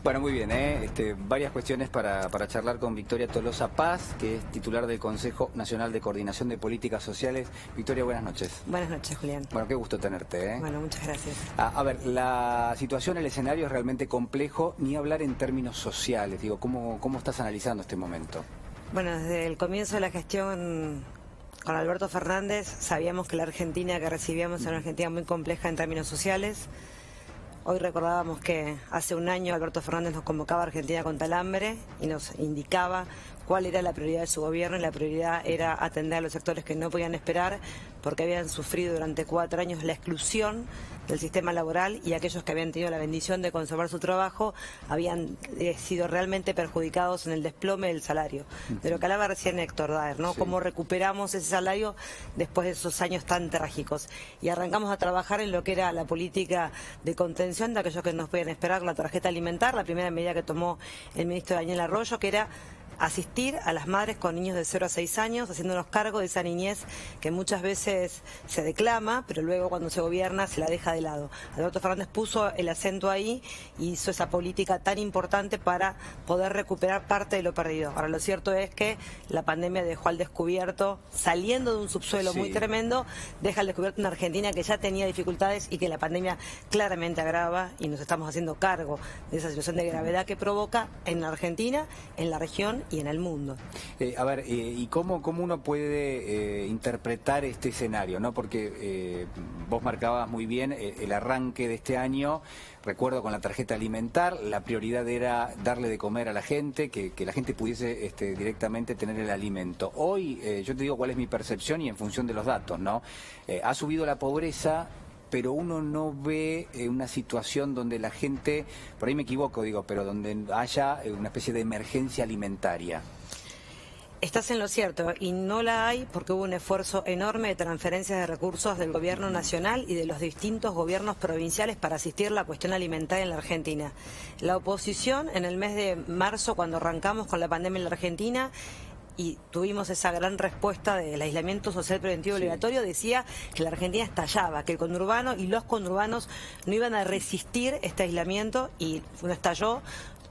Bueno, muy bien, varias cuestiones para charlar con Victoria Tolosa Paz, que es titular del Consejo Nacional de Coordinación de Políticas Sociales. Victoria, buenas noches. Buenas noches, Julián. Bueno, qué gusto tenerte. Bueno, muchas gracias. A ver, la situación, el escenario es realmente complejo, ni hablar en términos sociales. Digo, ¿cómo estás analizando este momento? Bueno, desde el comienzo de la gestión con Alberto Fernández sabíamos que la Argentina que recibíamos era una Argentina muy compleja en términos sociales. Hoy recordábamos que hace un año Alberto Fernández nos convocaba a Argentina contra el hambre y nos indicaba cuál era la prioridad de su gobierno, y la prioridad era atender a los sectores que no podían esperar porque habían sufrido durante 4 años la exclusión del sistema laboral, y aquellos que habían tenido la bendición de conservar su trabajo habían sido realmente perjudicados en el desplome del salario. De lo que hablaba recién Héctor Daer, ¿no? Sí. Cómo recuperamos ese salario después de esos años tan trágicos. Y arrancamos a trabajar en lo que era la política de contención de aquellos que nos podían esperar, la tarjeta alimentar, la primera medida que tomó el ministro Daniel Arroyo, que era asistir a las madres con niños de 0 a 6 años, haciéndonos cargo de esa niñez que muchas veces se declama, pero luego cuando se gobierna se la deja de lado. Alberto Fernández puso el acento ahí y hizo esa política tan importante para poder recuperar parte de lo perdido. Ahora, lo cierto es que la pandemia dejó al descubierto, saliendo de un subsuelo muy tremendo, deja al descubierto una Argentina que ya tenía dificultades y que la pandemia claramente agrava, y nos estamos haciendo cargo de esa situación de gravedad que provoca en la Argentina, en la región y en el mundo. ¿Y cómo uno puede interpretar este escenario, ¿no? Porque vos marcabas muy bien el arranque de este año. Recuerdo con la tarjeta alimentar, la prioridad era darle de comer a la gente, que la gente pudiese directamente tener el alimento. Hoy, yo te digo cuál es mi percepción y en función de los datos, ¿no? Ha subido la pobreza, pero uno no ve una situación donde la gente, por ahí me equivoco, pero donde haya una especie de emergencia alimentaria. Estás en lo cierto, y no la hay porque hubo un esfuerzo enorme de transferencias de recursos del gobierno nacional y de los distintos gobiernos provinciales para asistir la cuestión alimentaria en la Argentina. La oposición, en el mes de marzo, cuando arrancamos con la pandemia en la Argentina, y tuvimos esa gran respuesta del aislamiento social preventivo obligatorio, decía que la Argentina estallaba, que el conurbano y los conurbanos no iban a resistir este aislamiento, y no estalló.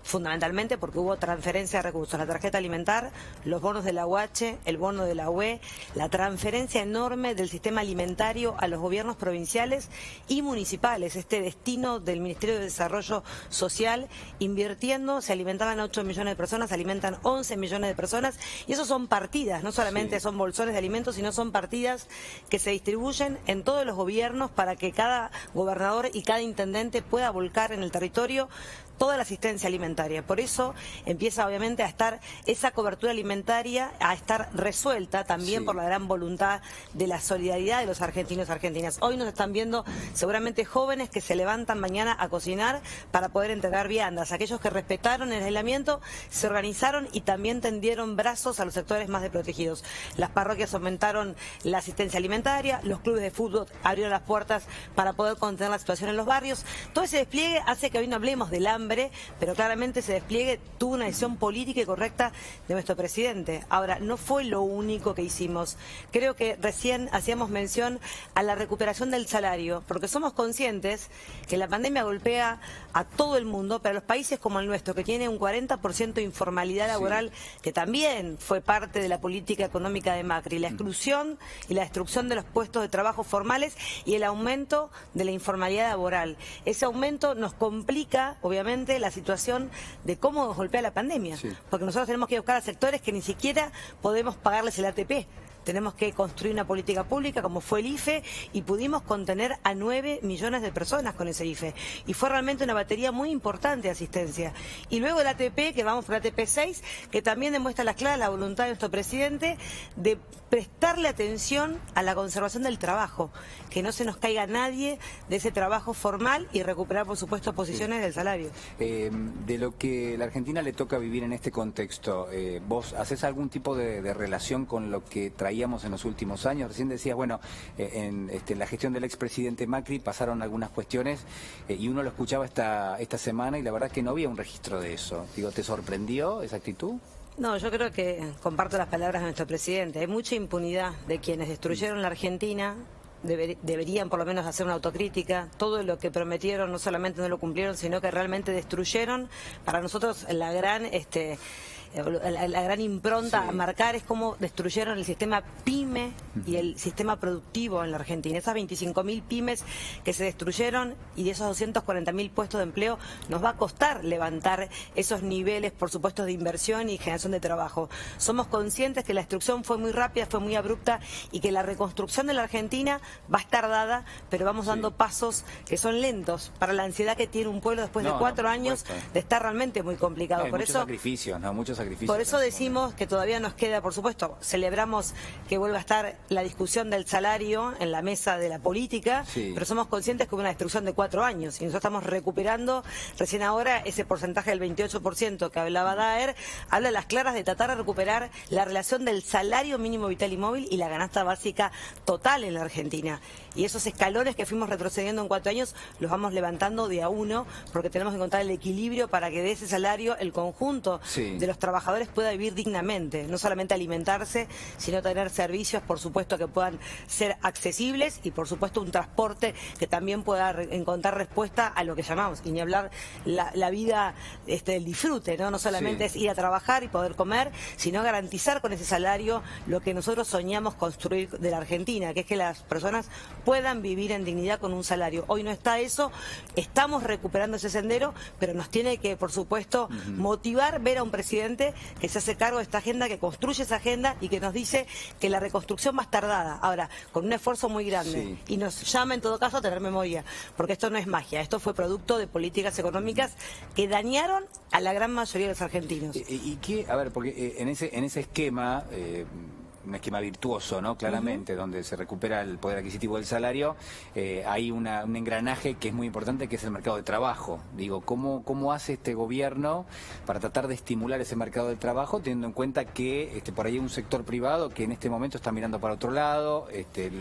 Fundamentalmente porque hubo transferencia de recursos, la tarjeta alimentar, los bonos de la UH, el bono de la UE, la transferencia enorme del sistema alimentario a los gobiernos provinciales y municipales, este destino del Ministerio de Desarrollo Social, invirtiendo. Se alimentaban a 8 millones de personas, se alimentan 11 millones de personas, y eso son partidas, no solamente son bolsones de alimentos, sino son partidas que se distribuyen en todos los gobiernos para que cada gobernador y cada intendente pueda volcar en el territorio toda la asistencia alimentaria. Por eso empieza obviamente a estar esa cobertura alimentaria, a estar resuelta también por la gran voluntad de la solidaridad de los argentinos y argentinas. Hoy nos están viendo seguramente jóvenes que se levantan mañana a cocinar para poder entregar viandas. Aquellos que respetaron el aislamiento se organizaron y también tendieron brazos a los sectores más desprotegidos. Las parroquias aumentaron la asistencia alimentaria, los clubes de fútbol abrieron las puertas para poder contener la situación en los barrios. Todo ese despliegue hace que hoy no hablemos del hambre, pero claramente ese despliegue tuvo una decisión política y correcta de nuestro presidente. Ahora, no fue lo único que hicimos. Creo que recién hacíamos mención a la recuperación del salario, porque somos conscientes que la pandemia golpea a todo el mundo, pero a los países como el nuestro, que tiene un 40% de informalidad laboral, que también fue parte de la política económica de Macri, la exclusión y la destrucción de los puestos de trabajo formales y el aumento de la informalidad laboral. Ese aumento nos complica, obviamente, la situación de cómo nos golpea la pandemia, porque nosotros tenemos que buscar a sectores que ni siquiera podemos pagarles el ATP. Tenemos que construir una política pública como fue el IFE, y pudimos contener a 9 millones de personas con ese IFE. Y fue realmente una batería muy importante de asistencia. Y luego el ATP, que vamos por el ATP 6, que también demuestra la clara la voluntad de nuestro presidente de prestarle atención a la conservación del trabajo, que no se nos caiga nadie de ese trabajo formal, y recuperar, por supuesto, posiciones del salario. De lo que la Argentina le toca vivir en este contexto, ¿vos hacés algún tipo de relación con lo que traíamos en los últimos años? Recién decías, bueno, en la gestión del expresidente Macri pasaron algunas cuestiones, y uno lo escuchaba esta semana, y la verdad es que no había un registro de eso. Digo, ¿te sorprendió esa actitud? No, yo creo que comparto las palabras de nuestro presidente. Hay mucha impunidad de quienes destruyeron la Argentina deberían por lo menos hacer una autocrítica. Todo lo que prometieron no solamente no lo cumplieron, sino que realmente destruyeron. Para nosotros la gran impronta a marcar es cómo destruyeron el sistema PYME y el sistema productivo en la Argentina. Esas 25.000 pymes que se destruyeron, y de esos 240.000 puestos de empleo nos va a costar levantar esos niveles, por supuesto, de inversión y generación de trabajo. Somos conscientes que la destrucción fue muy rápida, fue muy abrupta, y que la reconstrucción de la Argentina va a estar dada, pero vamos dando pasos que son lentos para la ansiedad que tiene un pueblo después de 4 años de estar realmente muy complicado. Hay muchos sacrificios, muchos sacrificios. Por eso decimos que todavía nos queda, por supuesto, celebramos que vuelva a estar la discusión del salario en la mesa de la política, pero somos conscientes que hubo una destrucción de 4 años y nosotros estamos recuperando recién ahora ese porcentaje del 28% que hablaba Daer, habla a las claras de tratar de recuperar la relación del salario mínimo vital y móvil y la canasta básica total en la Argentina. Y esos escalones que fuimos retrocediendo en 4 años los vamos levantando de a uno, porque tenemos que encontrar el equilibrio para que de ese salario el conjunto de los trabajadores pueda vivir dignamente, no solamente alimentarse, sino tener servicios, por supuesto, que puedan ser accesibles, y por supuesto un transporte que también pueda encontrar respuesta a lo que llamamos, y ni hablar la vida del disfrute, no solamente es ir a trabajar y poder comer, sino garantizar con ese salario lo que nosotros soñamos construir de la Argentina, que es que las personas puedan vivir en dignidad con un salario. Hoy no está eso, estamos recuperando ese sendero, pero nos tiene que, por supuesto, motivar ver a un presidente que se hace cargo de esta agenda, que construye esa agenda y que nos dice que la reconstrucción va a estar dada, ahora, con un esfuerzo muy grande, y nos llama en todo caso a tener memoria, porque esto no es magia, esto fue producto de políticas económicas que dañaron a la gran mayoría de los argentinos. ¿Y qué? A ver, porque en ese esquema... un esquema virtuoso, ¿no? Claramente, donde se recupera el poder adquisitivo del salario, hay un engranaje que es muy importante, que es el mercado de trabajo. Digo, ¿cómo hace este gobierno para tratar de estimular ese mercado de trabajo, teniendo en cuenta que por ahí hay un sector privado que en este momento está mirando para otro lado,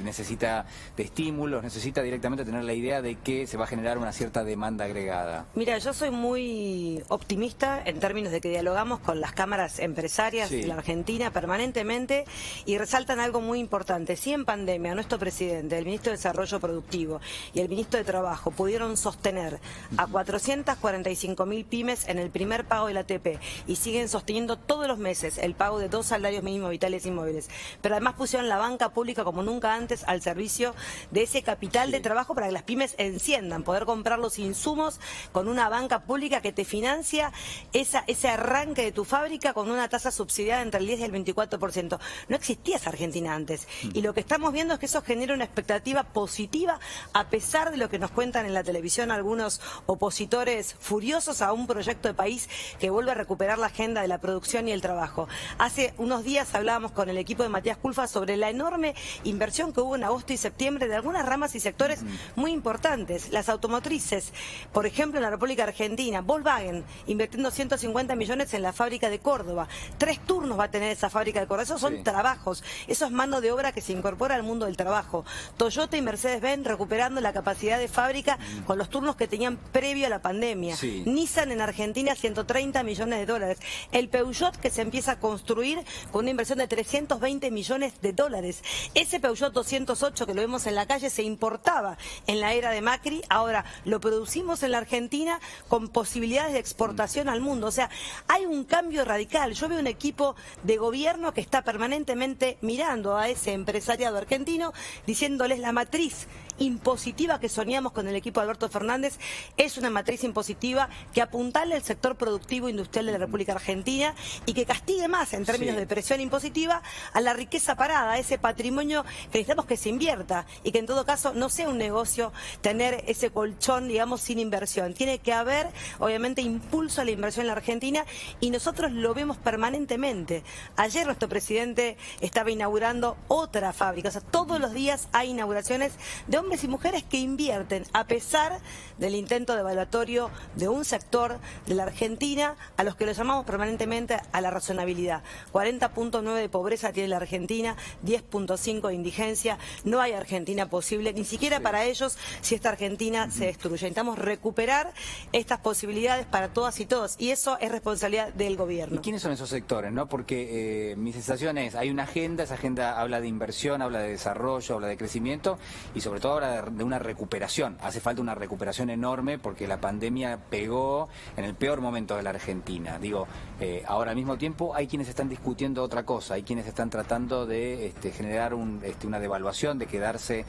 necesita de estímulos, necesita directamente tener la idea de que se va a generar una cierta demanda agregada? Mira, yo soy muy optimista en términos de que dialogamos con las cámaras empresarias de la Argentina permanentemente, y resaltan algo muy importante. Si en pandemia nuestro presidente, el ministro de Desarrollo Productivo y el ministro de Trabajo pudieron sostener a 445.000 pymes en el primer pago del ATP, y siguen sosteniendo todos los meses el pago de 2 salarios mínimos vitales y móviles, pero además pusieron la banca pública como nunca antes al servicio de ese capital de trabajo para que las pymes enciendan, poder comprar los insumos con una banca pública que te financia ese arranque de tu fábrica con una tasa subsidiada entre el 10 y el 24%. No existía esa Argentina antes, y lo que estamos viendo es que eso genera una expectativa positiva, a pesar de lo que nos cuentan en la televisión algunos opositores furiosos a un proyecto de país que vuelve a recuperar la agenda de la producción y el trabajo. Hace unos días hablábamos con el equipo de Matías Culfas sobre la enorme inversión que hubo en agosto y septiembre de algunas ramas y sectores muy importantes. Las automotrices, por ejemplo, en la República Argentina, Volkswagen invirtiendo 150 millones en la fábrica de Córdoba. 3 turnos va a tener esa fábrica de Córdoba. Esos son trabajos, eso es mano de obra que se incorpora al mundo del trabajo. Toyota y Mercedes-Benz recuperando la capacidad de fábrica con los turnos que tenían previo a la pandemia. Nissan en Argentina, 130 millones de dólares. El Peugeot, que se empieza a construir con una inversión de 320 millones de dólares. Ese Peugeot 208 que lo vemos en la calle se importaba en la era de Macri, ahora lo producimos en la Argentina con posibilidades de exportación al mundo. O sea, hay un cambio radical. Yo veo un equipo de gobierno que está permanentemente mirando a ese empresariado argentino, diciéndoles la matriz impositiva que soñamos con el equipo de Alberto Fernández es una matriz impositiva que apuntale al sector productivo industrial de la República Argentina y que castigue más en términos de presión impositiva a la riqueza parada, a ese patrimonio que necesitamos que se invierta, y que en todo caso no sea un negocio tener ese colchón, digamos, sin inversión. Tiene que haber, obviamente, impulso a la inversión en la Argentina, y nosotros lo vemos permanentemente. Ayer nuestro presidente estaba inaugurando otra fábrica, o sea, todos los días hay inauguraciones de hombres y mujeres que invierten a pesar del intento devaluatorio de un sector de la Argentina a los que lo llamamos permanentemente a la razonabilidad. 40.9 de pobreza tiene la Argentina, 10.5 de indigencia. No hay Argentina posible, ni siquiera para ellos, si esta Argentina se destruye. Necesitamos recuperar estas posibilidades para todas y todos, y eso es responsabilidad del gobierno. ¿Y quiénes son esos sectores, no? Porque mi sensación es, hay una agenda, esa agenda habla de inversión, habla de desarrollo, habla de crecimiento y sobre todo habla de una recuperación. Hace falta una recuperación enorme porque la pandemia pegó en el peor momento de la Argentina. Digo, ahora al mismo tiempo hay quienes están discutiendo otra cosa, hay quienes están tratando de generar una devaluación, de quedarse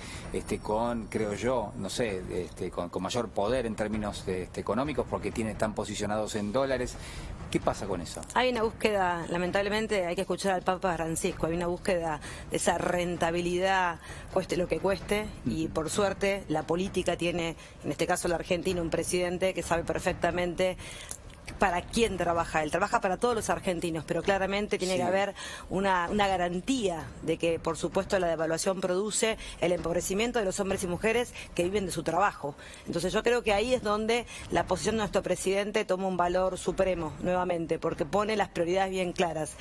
con, creo yo, no sé, con mayor poder en términos económicos porque están posicionados en dólares. ¿Qué pasa con eso? Hay una búsqueda, lamentablemente hay que escuchar al Papa Francisco, hay una búsqueda de esa rentabilidad, cueste lo que cueste, y por suerte la política tiene, en este caso la Argentina, un presidente que sabe perfectamente para quién trabaja él. Trabaja para todos los argentinos, pero claramente tiene que haber una garantía de que, por supuesto, la devaluación produce el empobrecimiento de los hombres y mujeres que viven de su trabajo. Entonces yo creo que ahí es donde la posición de nuestro presidente toma un valor supremo, nuevamente, porque pone las prioridades bien claras.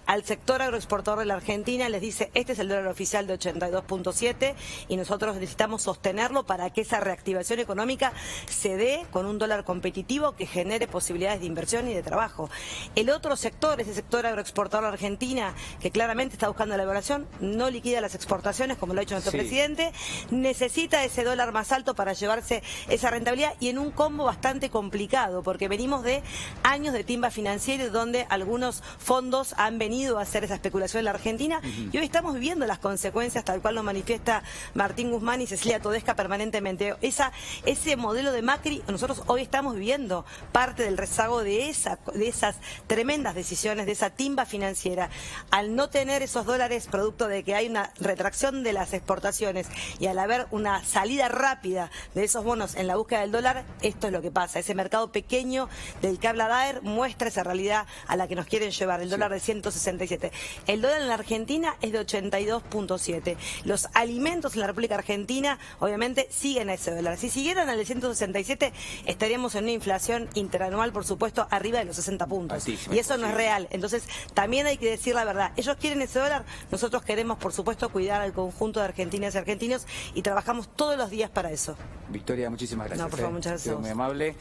Al sector agroexportador de la Argentina les dice, este es el dólar oficial de 82.7 y nosotros necesitamos sostenerlo para que esa reactivación económica se dé con un dólar competitivo que genere posibilidades de inversión y de trabajo. El otro sector, ese sector agroexportador de la Argentina, que claramente está buscando la devaluación, no liquida las exportaciones, como lo ha dicho nuestro presidente, necesita ese dólar más alto para llevarse esa rentabilidad y en un combo bastante complicado, porque venimos de años de timba financiera donde algunos fondos han venido a hacer esa especulación en la Argentina y hoy estamos viviendo las consecuencias, tal cual lo manifiesta Martín Guzmán y Cecilia Todesca permanentemente. Ese modelo de Macri, nosotros hoy estamos viviendo parte del rezago de esas tremendas decisiones, de esa timba financiera. Al no tener esos dólares producto de que hay una retracción de las exportaciones y al haber una salida rápida de esos bonos en la búsqueda del dólar, esto es lo que pasa. Ese mercado pequeño del que habla Daer muestra esa realidad a la que nos quieren llevar, el dólar de 167. El dólar en la Argentina es de 82.7. Los alimentos en la República Argentina obviamente siguen a ese dólar. Si siguieran al de 167 estaríamos en una inflación interanual, por supuesto, arriba de los 60 puntos. Altísimo, y eso no es real. Entonces, también hay que decir la verdad. Ellos quieren ese dólar, nosotros queremos, por supuesto, cuidar al conjunto de argentinas y argentinos y trabajamos todos los días para eso. Victoria, muchísimas gracias. No, por favor, muchas gracias. Muy amable.